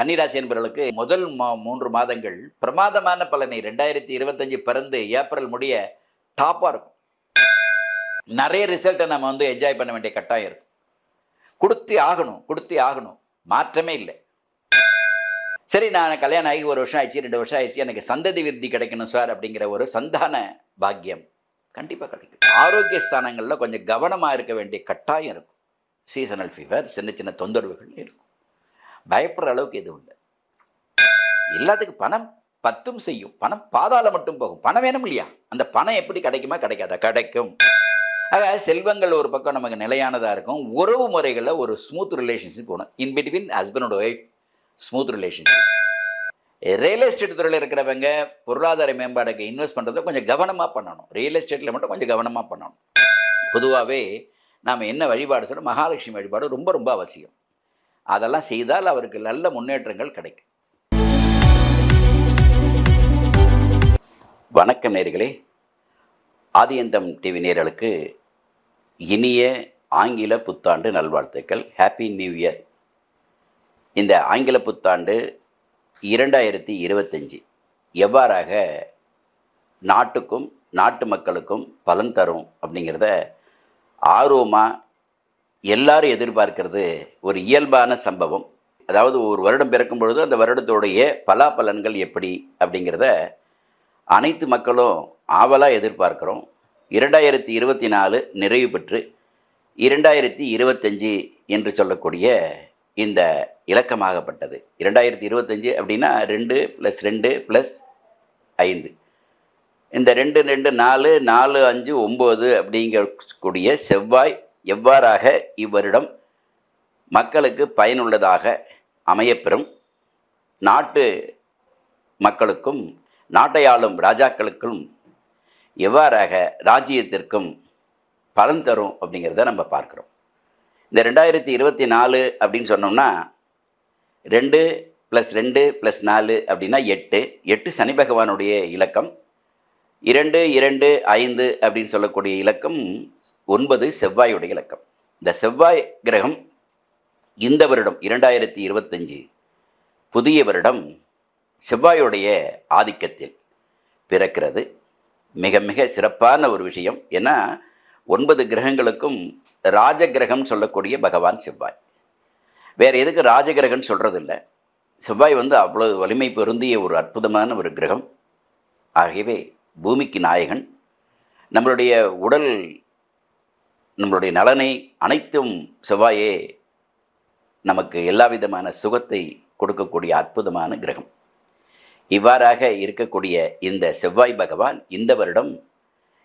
கன்னிராசி என்பவர்களுக்கு முதல் 3 மாதங்கள் பிரமாதமான பலனை 2025 பிறந்து ஏப்ரல் முடிய டாப்பாக இருக்கும். நிறைய ரிசல்ட்டை நம்ம என்ஜாய் பண்ண வேண்டிய கட்டாயம் இருக்கும். கொடுத்தே ஆகணும், மாற்றமே இல்லை. சரி, நான் கல்யாணம் ஆகி 1 வருஷம் ஆயிடுச்சு, 2 வருஷம் ஆயிடுச்சு, எனக்கு சந்ததி விருத்தி கிடைக்கணும் சார் அப்படிங்கிற ஒரு சந்தான பாக்கியம் கண்டிப்பாக கிடைக்கும். ஆரோக்கிய ஸ்தானங்களில் கொஞ்சம் கவனமாக இருக்க வேண்டிய கட்டாயம் இருக்கும். சீசனல் ஃபீவர், சின்ன சின்ன தொந்தரவுகள் இருக்கும். பயப்படுற அளவுக்கு எதுவும் இல்லை. எல்லாத்துக்கும் பணம் பத்தும் செய்யும். பணம் பாதாளம் மட்டும் போகும். பணம் வேணும் இல்லையா? அந்த பணம் எப்படி கிடைக்குமா? கிடைக்காதா? கிடைக்கும். ஆக செல்வங்கள் ஒரு பக்கம் நமக்கு நிலையானதாக இருக்கும். உறவு முறைகளில் ஒரு ஸ்மூத் ரிலேஷன்ஷிப் போகணும். இன் பிட்வீன் ஹஸ்பண்டோட wife smooth relationship. Real estate துறையில் இருக்கிறவங்க பொருளாதார மேம்பாடுக்கு இன்வெஸ்ட் பண்ணுறத கொஞ்சம் கவனமாக பண்ணணும். ரியல் எஸ்டேட்டில் மட்டும் கொஞ்சம் கவனமாக பண்ணணும். பொதுவாகவே நாம் என்ன வழிபாடு சொல்ல, மகாலட்சுமி வழிபாடு ரொம்ப ரொம்ப அவசியம். அதெல்லாம் செய்தால் அவருக்கு நல்ல முன்னேற்றங்கள் கிடைக்கும். வணக்கம் நேயர்களே. ஆதியந்தம் டிவி நேயர்களுக்கு இனிய ஆங்கில புத்தாண்டு நல்வாழ்த்துக்கள். Happy new year. இந்த ஆங்கில புத்தாண்டு 2025 எவ்வாறாக நாட்டுக்கும் நாட்டு மக்களுக்கும் பலன் தரும் அப்படிங்கிறத ஆர்வமாக எல்லாரும் எதிர்பார்க்கிறது ஒரு இயல்பான சம்பவம். அதாவது ஒரு வருடம் பிறக்கும் பொழுது அந்த வருடத்தோடைய பலாபலன்கள் எப்படி அப்படிங்கிறத அனைத்து மக்களும் ஆவலாக எதிர்பார்க்குறோம். 2024 நிறைவு பெற்று 2025 என்று சொல்லக்கூடிய இந்த இலக்கமாகப்பட்டது. 2025 அப்படின்னா 2 + 2 + 5. இந்த 2 2 4 4 5 9 அப்படிங்கக்கூடிய செவ்வாய் எவ்வாறாக இவ்வருடம் மக்களுக்கு பயனுள்ளதாக அமையப்பெறும், நாட்டு மக்களுக்கும் நாட்டை ஆளும் ராஜாக்களுக்கும் எவ்வாறாக ராஜ்யத்திற்கும் பலன் தரும் அப்படிங்கிறத நம்ம பார்க்குறோம். இந்த 2024 அப்படின்னு சொன்னோம்னா 2 + 2 + 4 அப்படின்னா 8. 8 சனி பகவானுடைய இலக்கம். 2 2 5 அப்படின்னு சொல்லக்கூடிய இலக்கம் 9 செவ்வாயுடைய இலக்கம். இந்த செவ்வாய் கிரகம் இந்த வருடம் 2025 புதிய வருடம் செவ்வாயுடைய ஆதிக்கத்தில் பிறக்கிறது. மிக மிக சிறப்பான ஒரு விஷயம். ஏன்னா 9 கிரகங்களுக்கும் ராஜகிரகம் சொல்லக்கூடிய பகவான் செவ்வாய். வேறு எதுக்கு ராஜகிரகம்னு சொல்கிறது இல்லை. செவ்வாய் அவ்வளோ வலிமை பொருந்திய ஒரு அற்புதமான ஒரு கிரகம். ஆகவே பூமிக்கு நாயகன். நம்மளுடைய உடல், நம்மளுடைய நலனை அனைத்தும் செவ்வாயே நமக்கு எல்லா விதமான சுகத்தை கொடுக்கக்கூடிய அற்புதமான கிரகம். இவ்வாறாக இருக்கக்கூடிய இந்த செவ்வாய் பகவான் இந்த வருடம்,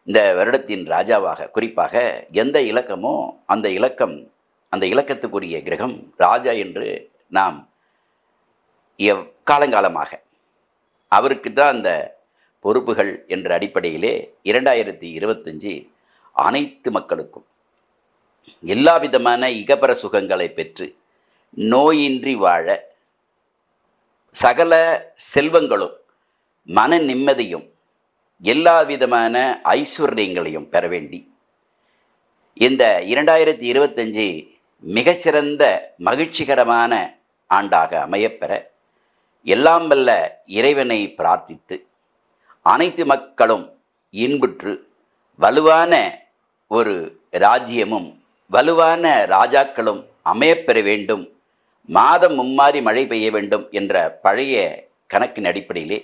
இந்த வருடத்தின் ராஜாவாக, குறிப்பாக எந்த இலக்கமோ அந்த இலக்கத்துக்குரிய கிரகம் ராஜா என்று நாம் காலங்காலமாக அவருக்கு தான் அந்த பொறுப்புகள் என்ற அடிப்படையிலே 2025 அனைத்து மக்களுக்கும் எல்லா விதமான இகபர சுகங்களை பெற்று நோயின்றி வாழ, சகல செல்வங்களும் மன நிம்மதியும் எல்லா விதமான ஐஸ்வர்யங்களையும் பெற வேண்டி இந்த 2025 மிகச்சிறந்த மகிழ்ச்சிகரமான ஆண்டாக அமையப்பெற எல்லாம் வல்ல இறைவனை பிரார்த்தித்து அனைத்து மக்களும் இன்புற்று வலுவான ஒரு ராஜ்யமும் வலுவான ராஜாக்களும் அமையப்பெற வேண்டும், மாதம் மும்மாறி மழை பெய்ய வேண்டும் என்ற பழைய கணக்கின் அடிப்படையிலே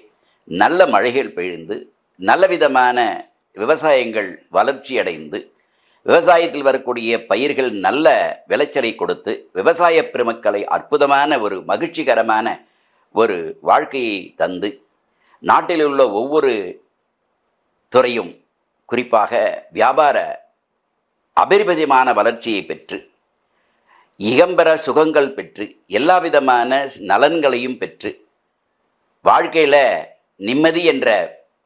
நல்ல மழைகள் பெய்து நல்ல விதமான விவசாயங்கள் வளர்ச்சி அடைந்து விவசாயத்தில் வரக்கூடிய பயிர்கள் நல்ல விளைச்சலை கொடுத்து விவசாய பெருமக்களை அற்புதமான ஒரு மகிழ்ச்சிகரமான ஒரு வாழ்க்கையை தந்து நாட்டில் உள்ள ஒவ்வொரு துறையும் குறிப்பாக வியாபார அபரிமிதமான வளர்ச்சியை பெற்று இகம்பர சுகங்கள் பெற்று எல்லா விதமான நலன்களையும் பெற்று வாழ்க்கையில் நிம்மதி என்ற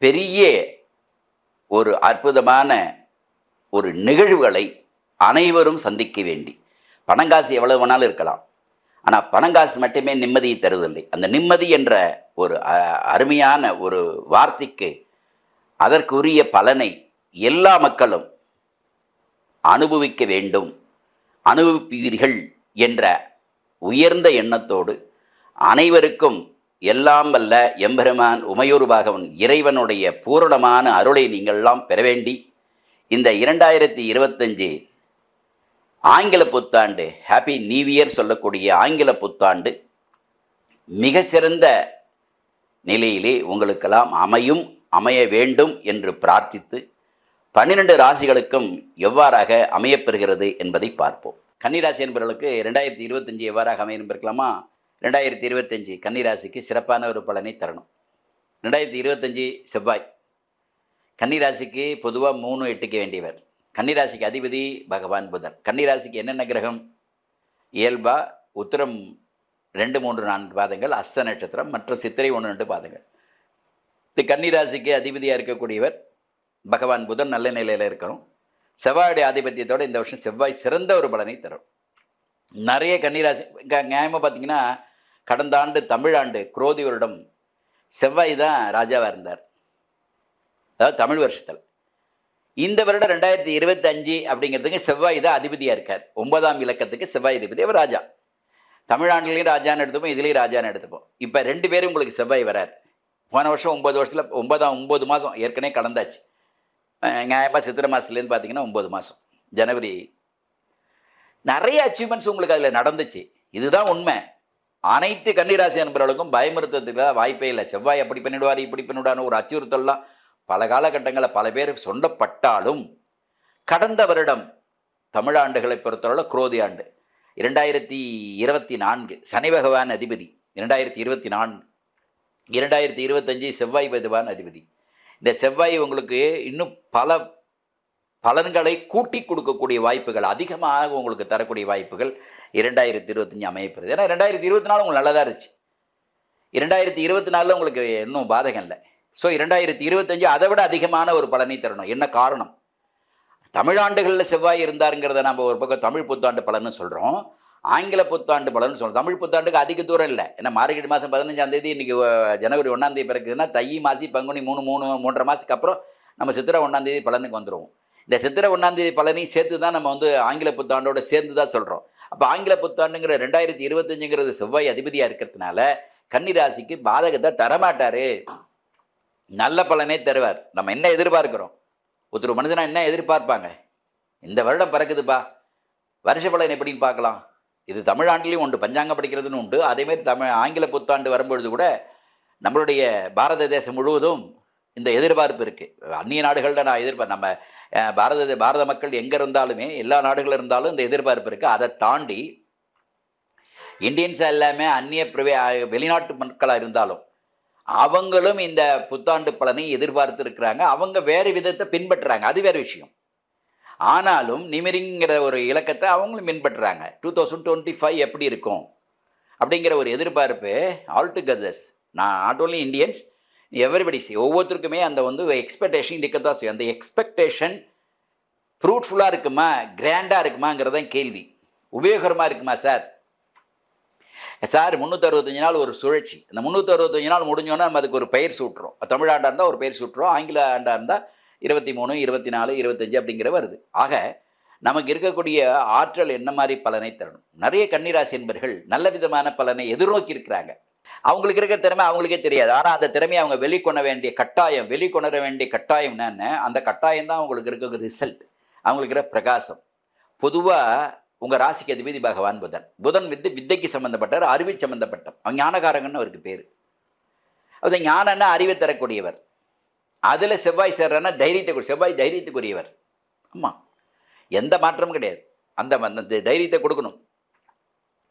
பெரிய ஒரு அற்புதமான ஒரு நிகழ்வுகளை அனைவரும் சந்திக்க வேண்டி, பணங்காசு எவ்வளவு வேணாலும் இருக்கலாம், ஆனால் பணங்காசு மட்டுமே நிம்மதியை தருவதில்லை. அந்த நிம்மதி என்ற ஒரு அருமையான ஒரு வார்த்தைக்கு அதற்குரிய பலனை எல்லா மக்களும் அனுபவிக்க வேண்டும், அனுபவிப்பீர்கள் என்ற உயர்ந்த எண்ணத்தோடு அனைவருக்கும் எல்லாம் வல்ல எம்பெருமான் உமையூர் பாகவன் இறைவனுடைய பூரணமான அருளை நீங்கள்லாம் பெற வேண்டி இந்த 2025 ஆங்கில புத்தாண்டு, ஹாப்பி நியூ இயர் சொல்லக்கூடிய ஆங்கில புத்தாண்டு மிக சிறந்த நிலையிலே உங்களுக்கெல்லாம் அமைய வேண்டும் என்று பிரார்த்தித்து 12 ராசிகளுக்கும் எவ்வாறாக அமையப்பெறுகிறது என்பதை பார்ப்போம். கன்னிராசி என்பவர்களுக்கு 2025 எவ்வாறாக அமையும் இருக்கலாமா? 2025 கன்னிராசிக்கு சிறப்பான ஒரு பலனை தரணும். 2025 செவ்வாய் கன்னிராசிக்கு பொதுவாக 3 எட்டுக்க வேண்டியவர். கன்னிராசிக்கு அதிபதி பகவான் புதன். கன்னிராசிக்கு என்னென்ன கிரகம்? இயல்பா உத்திரம் 2, 3, 4 பாதங்கள், அஸ்த நட்சத்திரம் மற்றும் சித்திரை 1, 2 பாதங்கள். இது கன்னிராசிக்கு அதிபதியாக இருக்கக்கூடியவர் பகவான் புதன் நல்ல நிலையில் இருக்கணும். செவ்வாயுடைய ஆதிபத்தியத்தோடு இந்த வருஷம் செவ்வாய் சிறந்த ஒரு பலனை தரும். நிறைய கன்னிராசி நியாயமாக பார்த்தீங்கன்னா, கடந்த ஆண்டு தமிழாண்டு குரோதி வருடம் செவ்வாய் தான் ராஜாவாக இருந்தார், அதாவது தமிழ் வருஷத்தில். இந்த வருடம் 2025 அப்படிங்கிறதுக்கு செவ்வாய் தான் அதிபதியாக இருக்கார். 9ஆம் இலக்கத்துக்கு செவ்வாய் அதிபதி, அவர் ராஜா. தமிழ்நாட்டிலையும் ராஜான்னு எடுத்துப்போம், இதுலேயும் ராஜான்னு எடுத்துப்போம். இப்போ 2 பேரும் உங்களுக்கு செவ்வாய் வரார். போன வருஷம் 9 வருஷத்தில் 9 மாதம் ஏற்கனவே கடந்தாச்சு. நியாயமாக சித்திரை மாதத்துலேருந்து பார்த்தீங்கன்னா 9 மாதம், ஜனவரி. நிறைய அச்சீவ்மெண்ட்ஸ் உங்களுக்கு அதில் நடந்துச்சு. இதுதான் உண்மை. அனைத்து கன்னிராசி அன்பர்களுக்கும் பயமுறுத்துறதுக்கு வாய்ப்பே இல்லை. செவ்வாய் அப்படி பண்ணிவிடுவார், இப்படி பண்ணிவிடுவார்னு ஒரு அச்சுறுத்தல்லாம் பல காலகட்டங்களில் பல பேர் சொல்லப்பட்டாலும், கடந்த வருடம் தமிழாண்டுகளை பொறுத்தவரை குரோதி ஆண்டு 2024 சனி பகவான் அதிபதி, 2024 2025 செவ்வாய் பகவான் அதிபதி. இந்த செவ்வாய் உங்களுக்கு இன்னும் பல பலன்களை கூட்டி கொடுக்கக்கூடிய வாய்ப்புகள், அதிகமாக உங்களுக்கு தரக்கூடிய வாய்ப்புகள் 2025 அமையப்படுது. ஏன்னா 2024 உங்களுக்கு நல்லதாக இருந்துச்சு. 2024 உங்களுக்கு இன்னும் பாதகம் இல்லை. ஸோ 2025 அதை விட அதிகமான ஒரு பலனை தரணும். என்ன காரணம்? தமிழாண்டுகளில் செவ்வாய் இருந்தாருங்கிறத நம்ம ஒரு பக்கம் தமிழ் புத்தாண்டு பலன்னு சொல்கிறோம், ஆங்கில புத்தாண்டு பலன்னு சொல்கிறோம். தமிழ் புத்தாண்டுக்கு அதிக தூரம் இல்லை. ஏன்னா மார்கழி மாதம் 15ஆம் தேதி, இன்றைக்கி ஜனவரி 1ஆம் தேதி பிறகுதுன்னா தை மாசி பங்குனி 3 மாதத்துக்கு அப்புறம் நம்ம சித்திரை 1ஆம் தேதி பலனுக்கு வந்துடுவோம். இந்த சித்திரை 1ஆம் தேதி பலனையும் சேர்த்து தான் நம்ம ஆங்கில புத்தாண்டோடு சேர்ந்து தான் சொல்கிறோம். அப்போ ஆங்கில புத்தாண்டுங்கிற 2025ங்கிறது செவ்வாய் அதிபதியாக இருக்கிறதுனால கன்னிராசிக்கு பாதகத்தை தரமாட்டார், நல்ல பலனே தருவார். நம்ம என்ன எதிர்பார்க்குறோம்? ஒருத்தர் மனிதனா என்ன எதிர்பார்ப்பாங்க? இந்த வருடம் பிறக்குதுப்பா, வருஷ பலன் எப்படின்னு பார்க்கலாம். இது தமிழாண்டுலேயும் உண்டு, பஞ்சாங்கம் படிக்கிறதுன்னு உண்டு. அதேமாதிரி ஆங்கில புத்தாண்டு வரும்பொழுது கூட நம்மளுடைய பாரத தேசம் முழுவதும் இந்த எதிர்பார்ப்பு இருக்குது. அந்நிய நாடுகளில் நான் எதிர்பார்ப்பு, நம்ம பாரத மக்கள் எங்கே இருந்தாலுமே, எல்லா நாடுகளில் இருந்தாலும் இந்த எதிர்பார்ப்பு இருக்குது. அதை தாண்டி இந்தியன்ஸ் எல்லாமே அந்நிய வெளிநாட்டு மக்களாக இருந்தாலும் அவங்களும் இந்த புத்தாண்டு பலனை எதிர்பார்த்து இருக்கிறாங்க. அவங்க வேறு விதத்தை பின்பற்றுறாங்க, அது வேறு விஷயம். ஆனாலும் நிமிரிங்கிற ஒரு இலக்கத்தை அவங்களும் பின்பற்றுறாங்க. 2025 எப்படி இருக்கும் அப்படிங்கிற ஒரு எதிர்பார்ப்பு all togethers, not only Indians, everybody, ஒவ்வொருத்தருக்குமே அந்த எக்ஸ்பெக்டேஷன் இருக்கத்தான் செய்யும். அந்த எக்ஸ்பெக்டேஷன் ஃப்ரூட்ஃபுல்லாக இருக்குமா, கிராண்டாக இருக்குமாங்கிறதான் கேள்வி. உபயோகரமாக இருக்குமா சார்? 365 நாள் ஒரு சுழற்சி. இந்த 365 நாள் முடிஞ்சோன்னா நம்ம அதுக்கு ஒரு பெயர் சூட்டுறோம். தமிழ் ஆண்டாக இருந்தால் ஒரு பெயர் சூட்டுறோம், ஆங்கில ஆண்டாக இருந்தால் 23, 24, 25 அப்படிங்கிற வருது. ஆக நமக்கு இருக்கக்கூடிய ஆற்றல் என்ன மாதிரி பலனை தரணும்? நிறைய கன்னிராசி என்பர்கள் நல்ல விதமான பலனை எதிர்நோக்கி இருக்கிறாங்க. அவங்களுக்கு இருக்கிற திறமை அவங்களுக்கே தெரியாது. ஆனால் அந்த திறமையை அவங்க வெளிக்கொணர வேண்டிய கட்டாயம் என்னென்ன, அந்த கட்டாயம் தான் அவங்களுக்கு இருக்க ரிசல்ட், அவங்களுக்கு இருக்கிற பிரகாசம். பொதுவாக உங்கள் ராசிக்கு அதிபதி பகவான் புதன் வித்தைக்கு சம்மந்தப்பட்டார், அறிவை சம்மந்தப்பட்டார். அவங்க ஞானகாரங்கன்னு அவருக்கு பேர். அது ஞானன்னா அறிவை தரக்கூடியவர். அதில் செவ்வாய் சேர்றன்னா செவ்வாய் தைரியத்துக்குரியவர். ஆமாம், எந்த மாற்றமும் கிடையாது. அந்த தைரியத்தை கொடுக்கணும்.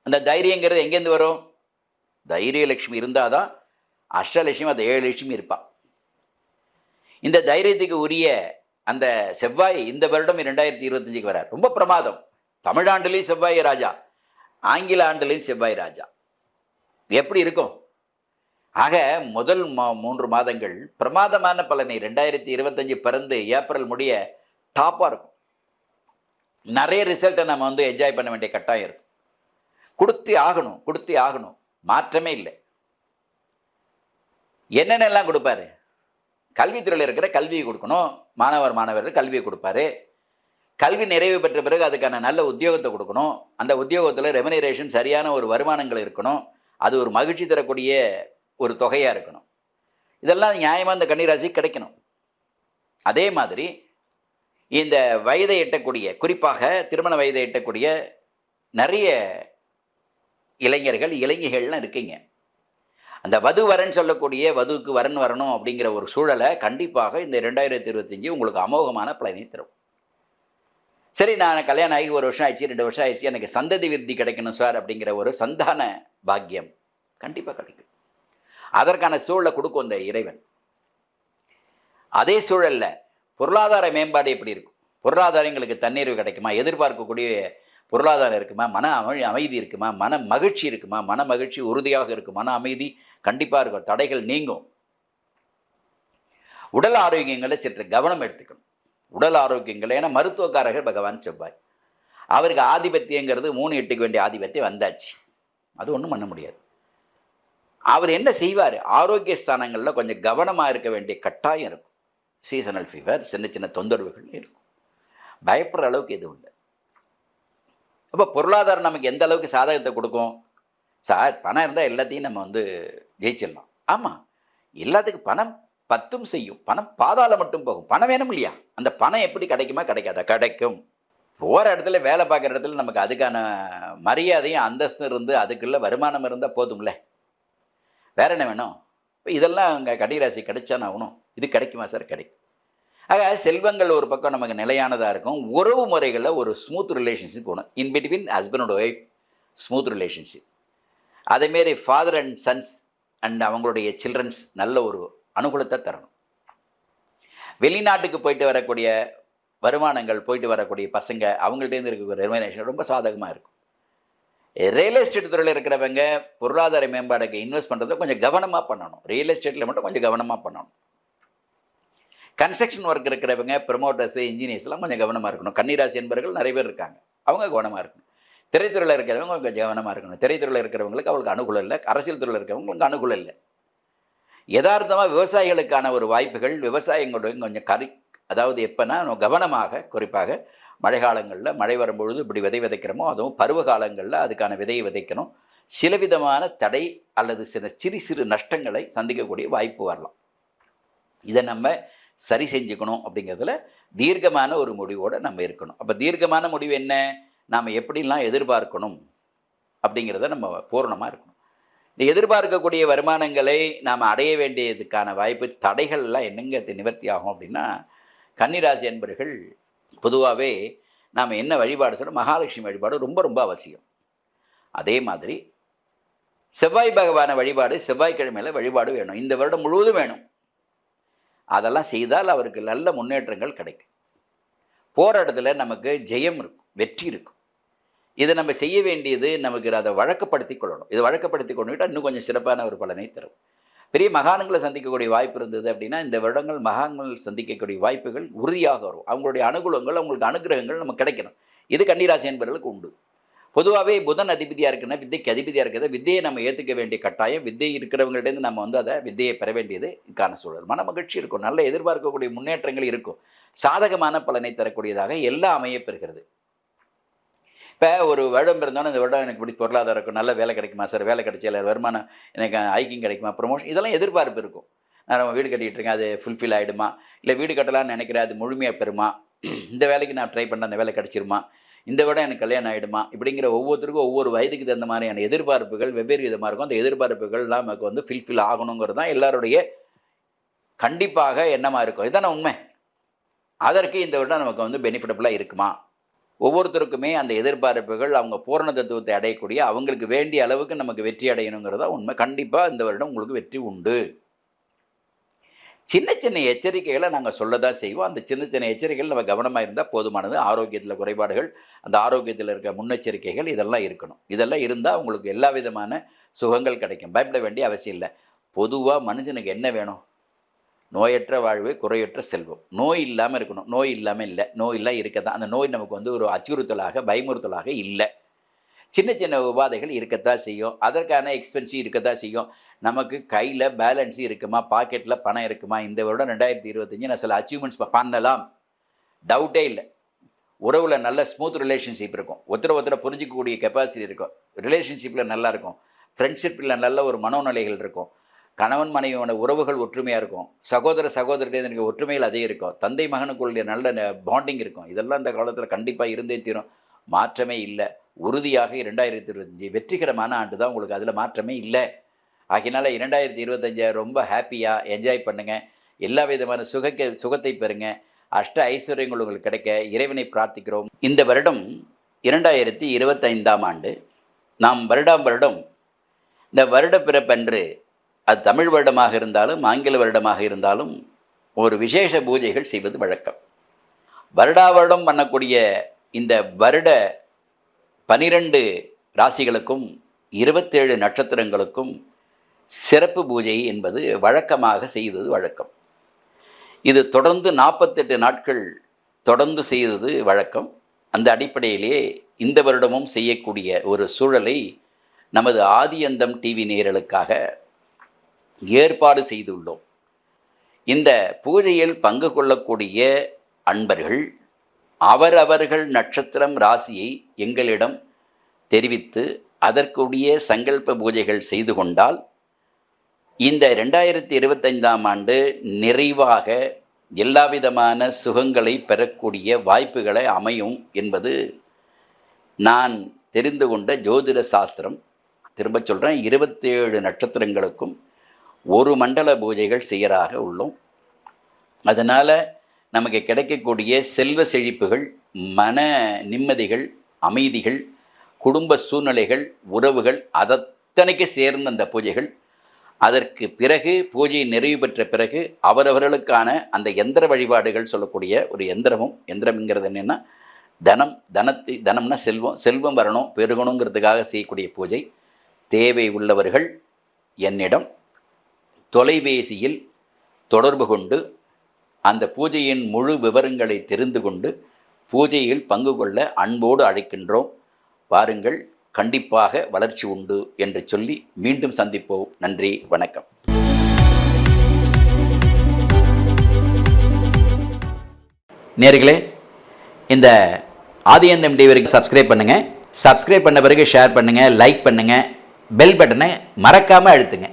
அந்த தைரியங்கிறது எங்கேருந்து வரும்? தைரியலட்சுமி இருந்தால் தான் அஷ்டலட்சுமி, அந்த 7 லட்சுமி இருப்பாள். இந்த தைரியத்துக்கு உரிய அந்த செவ்வாய் இந்த வருடம் 2025க்கு வரார். ரொம்ப பிரமாதம். தமிழாண்டுலேயும் செவ்வாய் ராஜா, ஆங்கில ஆண்டுலேயும் செவ்வாய் ராஜா. எப்படி இருக்கும்? ஆக முதல் 3 மாதங்கள் பிரமாதமான பலனை 2025 பிறந்து ஏப்ரல் முடிய டாப்பாக இருக்கும். நிறைய ரிசல்ட்டை நம்ம என்ஜாய் பண்ண வேண்டிய கட்டாயம் இருக்கும். கொடுத்தே ஆகணும், மாற்றமே இல்லை. என்னென்னலாம் கொடுப்பாரு? கல்வித்துறையில் இருக்கிற கல்வியை கொடுக்கணும். மாணவர்கள் கல்வியை கொடுப்பாரு. கல்வி நிறைவு பெற்ற பிறகு அதுக்கான நல்ல உத்தியோகத்தை கொடுக்கணும். அந்த உத்தியோகத்தில் ரெமுனரேஷன், சரியான ஒரு வருமானங்கள் இருக்கணும். அது ஒரு மகிழ்ச்சி தரக்கூடிய ஒரு தொகையாக இருக்கணும். இதெல்லாம் நியாயமாக இந்த கன்னிராசி கிடைக்கணும். அதே மாதிரி இந்த வயதை எட்டக்கூடிய, குறிப்பாக திருமண வயதை எட்டக்கூடிய நிறைய இளைஞர்கள் இளைஞர்கள்லாம் இருக்கீங்க. அந்த வது வரன் சொல்லக்கூடிய வதுவுக்கு வரன் வரணும் அப்படிங்கிற ஒரு சூழலை கண்டிப்பாக இந்த 2025 உங்களுக்கு அமோகமான பலனை தரும். சரி, நான் கல்யாணம் ஆகி 1 வருஷம் ஆயிடுச்சு, 2 வருஷம் ஆயிடுச்சு, எனக்கு சந்ததி விருத்தி கிடைக்கணும் சார் அப்படிங்கிற ஒரு சந்தான பாக்கியம் கண்டிப்பாக கிடைக்கும். அதற்கான சூழலை கொடுக்கும் இந்த இறைவன். அதே சூழல்ல பொருளாதார மேம்பாடு எப்படி இருக்கும்? பொருளாதாரங்களுக்கு தண்ணீர் கிடைக்குமா? எதிர்பார்க்கக்கூடிய பொருளாதாரம் இருக்குமா? மன அமைதி இருக்குமா? மன மகிழ்ச்சி இருக்குமா? மன மகிழ்ச்சி உறுதியாக இருக்கும். மன அமைதி கண்டிப்பாக இருக்கும். தடைகள் நீங்கும். உடல் ஆரோக்கியங்களை சற்று கவனம் எடுத்துக்கணும். உடல் ஆரோக்கியங்கள், ஏன்னா மருத்துவக்காரர்கள் பகவான் செவ்வாய், அவருக்கு ஆதிபத்தியங்கிறது 3 8க்கு வேண்டிய ஆதிபத்தியம் வந்தாச்சு. அது ஒன்றும் பண்ண முடியாது. அவர் என்ன செய்வார்? ஆரோக்கிய ஸ்தானங்களில் கொஞ்சம் கவனமாக இருக்க வேண்டிய கட்டாயம் இருக்கும். சீசனல் ஃபீவர், சின்ன சின்ன தொந்தரவுகள் இருக்கும். பயப்படுற அளவுக்கு எதுவும் இல்லை. அப்போ பொருளாதாரம் நமக்கு எந்த அளவுக்கு சாதகத்தை கொடுக்கும்? சார், பணம் இருந்தால் எல்லாத்தையும் நம்ம ஜெயிச்சிடலாம். ஆமாம், எல்லாத்துக்கும் பணம் பத்தும் செய்யும். பணம் பாதாளம் மட்டும் போகும். பணம் வேணும் இல்லையா? அந்த பணம் எப்படி கிடைக்குமா? கிடைக்காதா? கிடைக்கும். போகிற இடத்துல, வேலை பார்க்குற இடத்துல நமக்கு அதுக்கான மரியாதையும் அந்தஸ்து இருந்து அதுக்குள்ள வருமானம் இருந்தால் போதும்ல. வேற என்ன வேணும்? இப்போ இதெல்லாம் அங்கே கன்னிராசி கிடைச்சான்னு ஆகணும். இது கிடைக்குமா சார்? கிடைக்கும். ஆக செல்வங்கள் ஒரு பக்கம் நமக்கு நிலையானதாக இருக்கும். உறவு முறைகளில் ஒரு ஸ்மூத் ரிலேஷன்ஷிப் போகணும். In between husband and wife smooth relationship. அதேமாரி ஃபாதர் அண்ட் சன்ஸ் அண்ட் அவங்களுடைய சில்ட்ரன்ஸ் நல்ல ஒரு அனுகூலத்தை தரணும். வெளிநாட்டுக்கு போயிட்டு வரக்கூடிய வருமானங்கள், போயிட்டு வரக்கூடிய பசங்க, அவங்கள்ட்டேருந்து இருக்கக்கூடிய ரெமினேஷன் ரொம்ப சாதகமாக இருக்கும். ரியல் எஸ்டேட் துறையில் இருக்கிறவங்க பொருளாதார மேம்பாடுக்கு இன்வெஸ்ட் பண்ணுறத கொஞ்சம் கவனமாக பண்ணணும். ரியல் எஸ்டேட்டில் மட்டும் கொஞ்சம் கவனமாக பண்ணணும். கன்ஸ்ட்ரக்ஷன் ஒர்க் இருக்கிறவங்க, ப்ரமோட்டர்ஸு, இன்ஜினியர்ஸ்லாம் கொஞ்சம் கவனமாக இருக்கணும். கன்னிராசி என்பவர்கள் நிறைய பேர் இருக்காங்க, அவங்க கவனமாக இருக்கணும். திரைத்துறையில் இருக்கிறவங்க கொஞ்சம் கவனமாக இருக்கணும். திரைத்துறையில் இருக்கிறவங்களுக்கு அவங்களுக்கு அனுகூலம் இல்லை. அரசியல் துறையில் இருக்கிறவங்களுக்கு அனுகூலம் இல்லை. யதார்த்தமாக விவசாயிகளுக்கான ஒரு வாய்ப்புகள், விவசாயங்களுடைய கொஞ்சம் அதாவது எப்போனா கவனமாக, குறிப்பாக மழை காலங்களில் மழை வரும்பொழுது இப்படி விதை விதைக்கிறோமோ, அதுவும் பருவ காலங்களில் அதுக்கான விதையை விதைக்கணும். சில விதமான தடை அல்லது சிறு சிறு நஷ்டங்களை சந்திக்கக்கூடிய வாய்ப்பு வரலாம். இதை நம்ம சரி செஞ்சுக்கணும். அப்படிங்கிறதுல தீர்க்கமான ஒரு முடிவோடு நம்ம இருக்கணும். அப்போ தீர்க்கமான முடிவு என்ன? நாம் எப்படிலாம் எதிர்பார்க்கணும் அப்படிங்கிறத நம்ம பூரணமாக இருக்கணும். இந்த எதிர்பார்க்கக்கூடிய வருமானங்களை நாம் அடைய வேண்டியதுக்கான வாய்ப்பு, தடைகள்லாம் என்னங்க நிவர்த்தி ஆகும் அப்படின்னா, கன்னிராசி என்பவர்கள் பொதுவாகவே நாம் என்ன வழிபாடு சொல்கிறோம்? மகாலட்சுமி வழிபாடு ரொம்ப ரொம்ப அவசியம். அதே மாதிரி செவ்வாய் பகவான வழிபாடு, செவ்வாய்க்கிழமையில் வழிபாடு வேணும். இந்த வருடம் முழுவதும் வேணும். அதெல்லாம் செய்தால் அவருக்கு நல்ல முன்னேற்றங்கள் கிடைக்கும். போகிற இடத்துல நமக்கு ஜெயம் இருக்கும், வெற்றி இருக்கும். இதை நம்ம செய்ய வேண்டியது, நமக்கு அதை வழக்கப்படுத்தி கொள்ளணும். இதை வழக்கப்படுத்தி கொண்டுவிட்டால் இன்னும் கொஞ்சம் சிறப்பான ஒரு பலனை தரும். பெரிய மகான்களை சந்திக்கக்கூடிய வாய்ப்பு இருந்தது அப்படின்னா, இந்த வருடங்கள் மகான்கள் சந்திக்கக்கூடிய வாய்ப்புகள் உறுதியாக வரும். அவங்களுடைய அனுகூலங்கள், அவங்களுக்கு அனுகிரகங்கள் நமக்கு கிடைக்கணும். இது கன்னிராசி என்பவர்களுக்கு உண்டு. பொதுவாகவே புதன் அதிபதியாக இருக்குன்னா, வித்தைக்கு அதிபதியாக இருக்கிறத வித்தையை நம்ம ஏற்றுக்க வேண்டிய கட்டாயம். வித்தை இருக்கிறவங்கள்டேருந்து நம்ம அதை வித்தையை பெற வேண்டியது இதுக்கான சூழல். மன மகிழ்ச்சி இருக்கும், நல்ல எதிர்பார்க்கக்கூடிய முன்னேற்றங்கள் இருக்கும், சாதகமான பலனை தரக்கூடியதாக எல்லாம் அமைய பெறுகிறது. இப்போ ஒரு வருடம் இருந்தோன்னா, இந்த வருடம் எனக்கு இப்படி பொருளாதாரம் இருக்கும், நல்ல வேலை கிடைக்குமா சார், வேலை கிடைச்சல வருமானம், எனக்கு ஐக்கியம் கிடைக்குமா, ப்ரொமோஷன், இதெல்லாம் எதிர்பார்ப்பு இருக்கும். நான் வீடு கட்டிகிட்டு இருக்கேன், அது ஃபுல்ஃபில் ஆகிடுமா, இல்லை வீடு கட்டலான்னு நினைக்கிறேன், அது முழுமையாக பெறுமா, இந்த வேலைக்கு நான் ட்ரை பண்ண அந்த வேலை கிடச்சிருமா, இந்த விட எனக்கு கல்யாணம் ஆகிடுமா, இப்படிங்கிற ஒவ்வொருத்தருக்கும் ஒவ்வொரு வயதுக்கு தகுந்த மாதிரியான எதிர்பார்ப்புகள் வெவ்வேறு விதமாக இருக்கும். அந்த எதிர்பார்ப்புகள்லாம் நமக்கு ஃபில்ஃபில் ஆகணுங்கிறது தான் எல்லாருடைய கண்டிப்பாக எண்ணமாக இருக்கும். இதுதானே உண்மை. அதற்கு இந்த வருடம் நமக்கு பெனிஃபிட்டபுளாக இருக்குமா? ஒவ்வொருத்தருக்குமே அந்த எதிர்பார்ப்புகள் அவங்க பூரண தத்துவத்தை அடையக்கூடிய, அவங்களுக்கு வேண்டிய அளவுக்கு நமக்கு வெற்றி அடையணுங்கிறதா உண்மை. கண்டிப்பாக இந்த வருடம் உங்களுக்கு வெற்றி உண்டு. சின்ன சின்ன எச்சரிக்கைகளை நாங்கள் சொல்ல தான் செய்வோம். அந்த சின்ன சின்ன எச்சரிக்கைகள் நம்ம கவனமாக இருந்தால் போதுமானது. ஆரோக்கியத்தில் குறைபாடுகள், அந்த ஆரோக்கியத்தில் இருக்க முன்னெச்சரிக்கைகள் இதெல்லாம் இருக்கணும். இதெல்லாம் இருந்தால் உங்களுக்கு எல்லா விதமான சுகங்கள் கிடைக்கும். பயப்பட வேண்டிய அவசியம் இல்லை. பொதுவாக மனுஷனுக்கு என்ன வேணும்? நோயற்ற வாழ்வு, குறையற்ற செல்வம். நோய் இல்லாமல் இருக்கணும். நோய் இல்லாமல் இல்லை, நோயெல்லாம் இருக்க தான். அந்த நோய் நமக்கு ஒரு அச்சுறுத்தலாக, பயமுறுத்தலாக இல்லை. சின்ன சின்ன உபாதைகள் இருக்கத்தான் செய்யும். அதற்கான எக்ஸ்பென்சிவ் இருக்கத்தான் செய்யும். நமக்கு கையில் பேலன்ஸு இருக்குமா, பாக்கெட்டில் பணம் இருக்குமா? இந்த வருடம் 2025 நான் சில அச்சீவ்மெண்ட்ஸ் பண்ணலாம், டவுட்டே இல்லை. உறவில் நல்ல ஸ்மூத் ரிலேஷன்ஷிப் இருக்கும். ஒருத்தரை புரிஞ்சிக்கக்கூடிய கெப்பாசிட்டி இருக்கும். ரிலேஷன்ஷிப்பில் நல்லா இருக்கும். ஃப்ரெண்ட்ஷிப்பில் நல்ல ஒரு மனோநிலைகள் இருக்கும், கணவன் மனைவியோட உறவுகள் ஒற்றுமையாக இருக்கும், சகோதர சகோதரிடையே ஒற்றுமைகள் அதே இருக்கும், தந்தை மகனுக்குள்ள நல்ல பாண்டிங் இருக்கும். இதெல்லாம் இந்த காலத்தில் கண்டிப்பாக இருந்தே தீரும், மாற்றமே இல்லை. உறுதியாக 2025 வெற்றிகரமான ஆண்டு தான் உங்களுக்கு, அதில் மாற்றமே இல்லை. ஆகினால 2025 ரொம்ப ஹாப்பியாக என்ஜாய் பண்ணுங்கள், எல்லா விதமான சுகத்தை பெறுங்க, அஷ்ட ஐஸ்வர்யங்கள் உங்களுக்கு கிடைக்க இறைவனை பிரார்த்திக்கிறோம். இந்த வருடம் 2025ஆம் ஆண்டு நாம் வருடம் இந்த வருட பிறப்பன்று, அது தமிழ் வருடமாக இருந்தாலும் ஆங்கில வருடமாக இருந்தாலும் ஒரு விசேஷ பூஜைகள் செய்வது வழக்கம். வருடம் பண்ணக்கூடிய இந்த வருட 12 ராசிகளுக்கும் 27 நட்சத்திரங்களுக்கும் சிறப்பு பூஜை என்பது வழக்கமாக செய்வது வழக்கம். இது தொடர்ந்து 48 நாட்கள் தொடர்ந்து செய்வது வழக்கம். அந்த அடிப்படையிலே இந்த வருடமும் செய்யக்கூடிய ஒரு சூழலை நமது ஆதியந்தம் டிவி நேயர்களுக்காக ஏற்பாடு செய்துள்ளோம். இந்த பூஜையில் பங்கு கொள்ளக்கூடிய அன்பர்கள் அவரவர்கள் நட்சத்திரம் ராசியை எங்களிடம் தெரிவித்து அதற்குரிய சங்கல்ப பூஜைகள் செய்து கொண்டால் இந்த 2025ஆம் ஆண்டு நிறைவாக எல்லாவிதமான சுகங்களை பெறக்கூடிய வாய்ப்புகளை அமையும் என்பது நான் தெரிந்து கொண்ட ஜோதிட சாஸ்திரம். திரும்ப சொல்கிறேன், 27 நட்சத்திரங்களுக்கும் ஒரு மண்டல பூஜைகள் செய்யறாக உள்ளோம். அதனால் நமக்கு கிடைக்கக்கூடிய செல்வ செழிப்புகள், மன நிம்மதிகள், அமைதிகள், குடும்ப சூழ்நிலைகள், உறவுகள் அதத்தனைக்கு சேர்ந்த அந்த பூஜைகள். அதற்கு பிறகு பூஜை நிறைவு பெற்ற பிறகு அவரவர்களுக்கான அந்த எந்திர வழிபாடுகள் சொல்லக்கூடிய ஒரு எந்திரம்ங்கிறது என்னென்னா தனம்னா செல்வம் வரணும் பெருகணுங்கிறதுக்காக செய்யக்கூடிய பூஜை. தேவை உள்ளவர்கள் என்னிடம் தொலைபேசியில் தொடர்பு கொண்டு அந்த பூஜையின் முழு விவரங்களை தெரிந்து கொண்டு பூஜையில் பங்கு கொள்ள அன்போடு அழைக்கின்றோம். வாருங்கள், கண்டிப்பாக வளர்ச்சி உண்டு என்று சொல்லி மீண்டும் சந்திப்போம். நன்றி, வணக்கம். நேயர்களே, இந்த ஆதியந்தம் டிவிக்கு சப்ஸ்கிரைப் பண்ணுங்கள். சப்ஸ்கிரைப் பண்ண பிறகு ஷேர் பண்ணுங்கள், லைக் பண்ணுங்கள், பெல் பட்டனை மறக்காமல் அழுத்துங்க.